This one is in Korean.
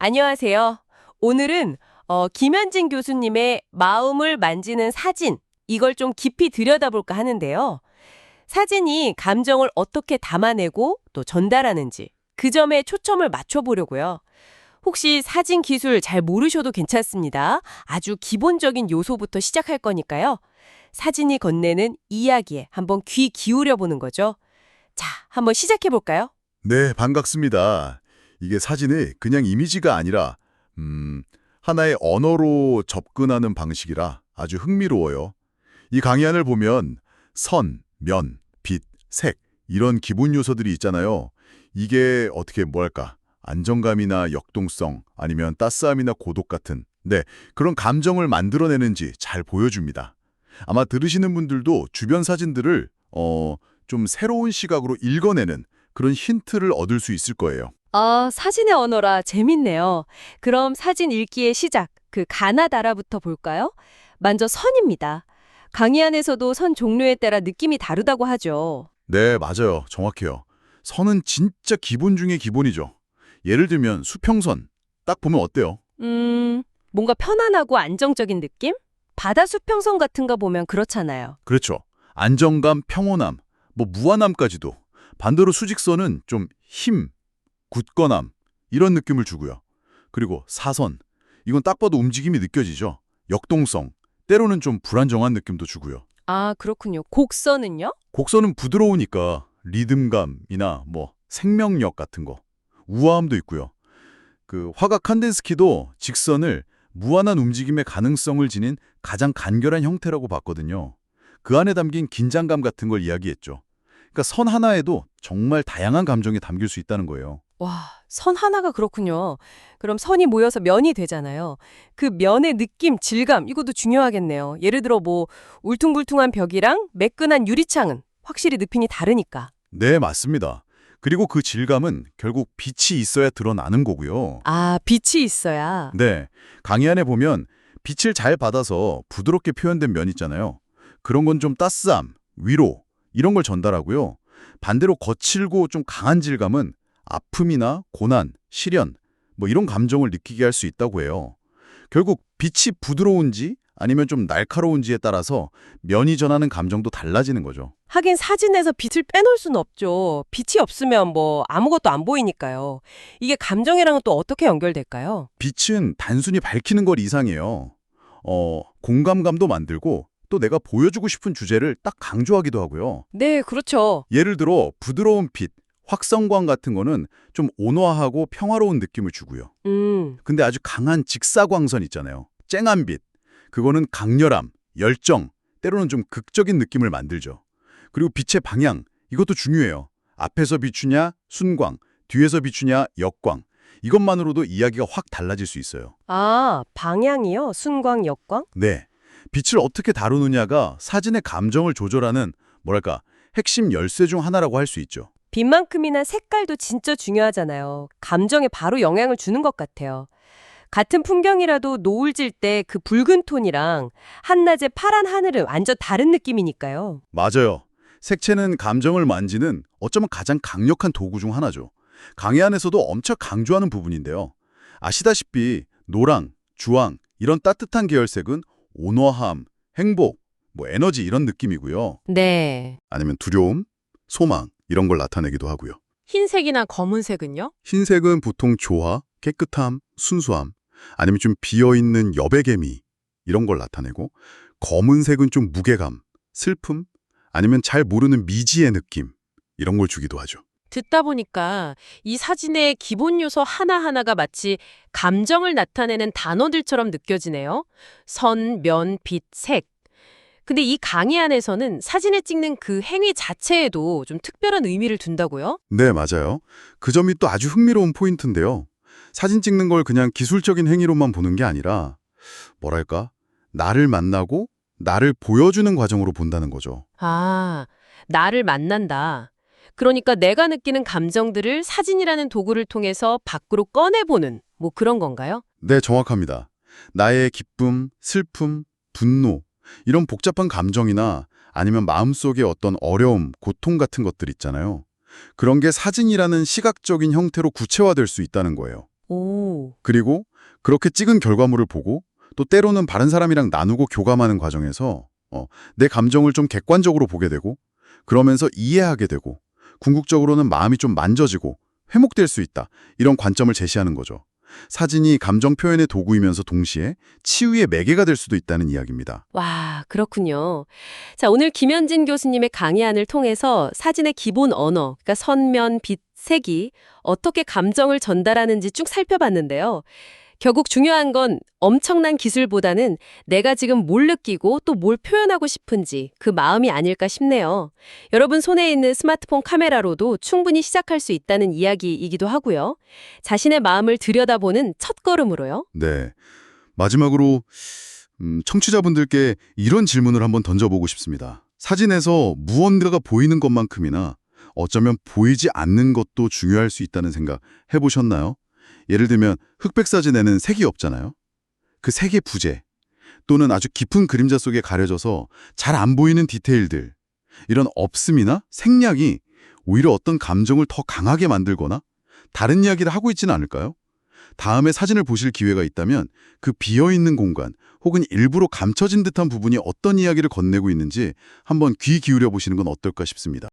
안녕하세요. 오늘은 김현진 교수님의 마음을 만지는 사진, 이걸 좀 깊이 들여다볼까 하는데요. 사진이 감정을 어떻게 담아내고 또 전달하는지 그 점에 초점을 맞춰보려고요. 혹시 사진 기술 잘 모르셔도 괜찮습니다. 아주 기본적인 요소부터 시작할 거니까요. 사진이 건네는 이야기에 한번 귀 기울여 보는 거죠. 자, 한번 시작해 볼까요? 네, 반갑습니다. 이게 사진이 그냥 이미지가 아니라 하나의 언어로 접근하는 방식이라 아주 흥미로워요. 이 강의안을 보면 선, 면, 빛, 색 이런 기본 요소들이 있잖아요. 이게 어떻게 뭐랄까 안정감이나 역동성 아니면 따스함이나 고독 같은 그런 감정을 만들어내는지 잘 보여줍니다. 아마 들으시는 분들도 주변 사진들을 좀 새로운 시각으로 읽어내는 그런 힌트를 얻을 수 있을 거예요. 아, 사진의 언어라 재밌네요. 그럼 사진 읽기의 시작, 그 가나다라부터 볼까요? 먼저 선입니다. 강의 안에서도 선 종류에 따라 느낌이 다르다고 하죠. 네, 맞아요. 정확해요. 선은 진짜 기본 중에 기본이죠. 예를 들면 수평선. 딱 보면 어때요? 뭔가 편안하고 안정적인 느낌? 바다 수평선 같은 거 보면 그렇잖아요. 그렇죠. 안정감, 평온함, 무한함까지도. 반대로 수직선은 좀 힘, 굳건함 이런 느낌을 주고요. 그리고 사선. 이건 딱 봐도 움직임이 느껴지죠. 역동성. 때로는 좀 불안정한 느낌도 주고요. 아, 그렇군요. 곡선은요? 곡선은 부드러우니까 리듬감이나 생명력 같은 거, 우아함도 있고요. 그 화가 칸딘스키도 직선을 무한한 움직임의 가능성을 지닌 가장 간결한 형태라고 봤거든요. 그 안에 담긴 긴장감 같은 걸 이야기했죠. 그러니까 선 하나에도 정말 다양한 감정이 담길 수 있다는 거예요. 와, 선 하나가 그렇군요. 그럼 선이 모여서 면이 되잖아요. 그 면의 느낌, 질감, 이것도 중요하겠네요. 예를 들어 울퉁불퉁한 벽이랑 매끈한 유리창은 확실히 느낌이 다르니까. 네, 맞습니다. 그리고 그 질감은 결국 빛이 있어야 드러나는 거고요. 아, 빛이 있어야. 네, 강의 안에 보면 빛을 잘 받아서 부드럽게 표현된 면 있잖아요. 그런 건 좀 따스함, 위로 이런 걸 전달하고요. 반대로 거칠고 좀 강한 질감은 아픔이나 고난, 시련 이런 감정을 느끼게 할 수 있다고 해요. 결국 빛이 부드러운지 아니면 좀 날카로운지에 따라서 면이 전하는 감정도 달라지는 거죠. 하긴 사진에서 빛을 빼놓을 수는 없죠. 빛이 없으면 아무것도 안 보이니까요. 이게 감정이랑은 또 어떻게 연결될까요? 빛은 단순히 밝히는 것 이상이에요. 공감감도 만들고 또 내가 보여주고 싶은 주제를 딱 강조하기도 하고요. 네, 그렇죠. 예를 들어 부드러운 빛, 확성광 같은 거는 좀 온화하고 평화로운 느낌을 주고요. 근데 아주 강한 직사광선 있잖아요. 쨍한 빛. 그거는 강렬함, 열정, 때로는 좀 극적인 느낌을 만들죠. 그리고 빛의 방향, 이것도 중요해요. 앞에서 비추냐, 순광, 뒤에서 비추냐, 역광. 이것만으로도 이야기가 확 달라질 수 있어요. 아, 방향이요? 순광, 역광? 네. 빛을 어떻게 다루느냐가 사진의 감정을 조절하는 핵심 열쇠 중 하나라고 할 수 있죠. 빛만큼이나 색깔도 진짜 중요하잖아요. 감정에 바로 영향을 주는 것 같아요. 같은 풍경이라도 노을 질 때 그 붉은 톤이랑 한낮의 파란 하늘은 완전 다른 느낌이니까요. 맞아요. 색채는 감정을 만지는 어쩌면 가장 강력한 도구 중 하나죠. 강의 안에서도 엄청 강조하는 부분인데요. 아시다시피 노랑, 주황 이런 따뜻한 계열색은 온화함, 행복, 에너지 이런 느낌이고요. 네. 아니면 두려움, 소망 이런 걸 나타내기도 하고요. 흰색이나 검은색은요? 흰색은 보통 조화, 깨끗함, 순수함 아니면 좀 비어있는 여백의미 이런 걸 나타내고 검은색은 좀 무게감, 슬픔 아니면 잘 모르는 미지의 느낌 이런 걸 주기도 하죠. 듣다 보니까 이 사진의 기본 요소 하나하나가 마치 감정을 나타내는 단어들처럼 느껴지네요. 선, 면, 빛, 색. 근데 이 강의 안에서는 사진을 찍는 그 행위 자체에도 좀 특별한 의미를 둔다고요? 네, 맞아요. 그 점이 또 아주 흥미로운 포인트인데요. 사진 찍는 걸 그냥 기술적인 행위로만 보는 게 아니라 나를 만나고 나를 보여주는 과정으로 본다는 거죠. 아, 나를 만난다. 그러니까 내가 느끼는 감정들을 사진이라는 도구를 통해서 밖으로 꺼내보는 그런 건가요? 네, 정확합니다. 나의 기쁨, 슬픔, 분노 이런 복잡한 감정이나 아니면 마음속의 어떤 어려움, 고통 같은 것들 있잖아요. 그런 게 사진이라는 시각적인 형태로 구체화될 수 있다는 거예요. 오, 그리고 그렇게 찍은 결과물을 보고 또 때로는 다른 사람이랑 나누고 교감하는 과정에서 내 감정을 좀 객관적으로 보게 되고 그러면서 이해하게 되고 궁극적으로는 마음이 좀 만져지고 회복될 수 있다. 이런 관점을 제시하는 거죠. 사진이 감정 표현의 도구이면서 동시에 치유의 매개가 될 수도 있다는 이야기입니다. 와, 그렇군요. 자, 오늘 김현진 교수님의 강의안을 통해서 사진의 기본 언어, 그러니까 선면, 빛, 색이 어떻게 감정을 전달하는지 쭉 살펴봤는데요. 결국 중요한 건 엄청난 기술보다는 내가 지금 뭘 느끼고 또 뭘 표현하고 싶은지 그 마음이 아닐까 싶네요. 여러분 손에 있는 스마트폰 카메라로도 충분히 시작할 수 있다는 이야기이기도 하고요. 자신의 마음을 들여다보는 첫걸음으로요. 네. 마지막으로 청취자분들께 이런 질문을 한번 던져보고 싶습니다. 사진에서 무언가가 보이는 것만큼이나 어쩌면 보이지 않는 것도 중요할 수 있다는 생각 해보셨나요? 예를 들면 흑백 사진에는 색이 없잖아요. 그 색의 부재 또는 아주 깊은 그림자 속에 가려져서 잘 안 보이는 디테일들 이런 없음이나 생략이 오히려 어떤 감정을 더 강하게 만들거나 다른 이야기를 하고 있지는 않을까요? 다음에 사진을 보실 기회가 있다면 그 비어있는 공간 혹은 일부러 감춰진 듯한 부분이 어떤 이야기를 건네고 있는지 한번 귀 기울여 보시는 건 어떨까 싶습니다.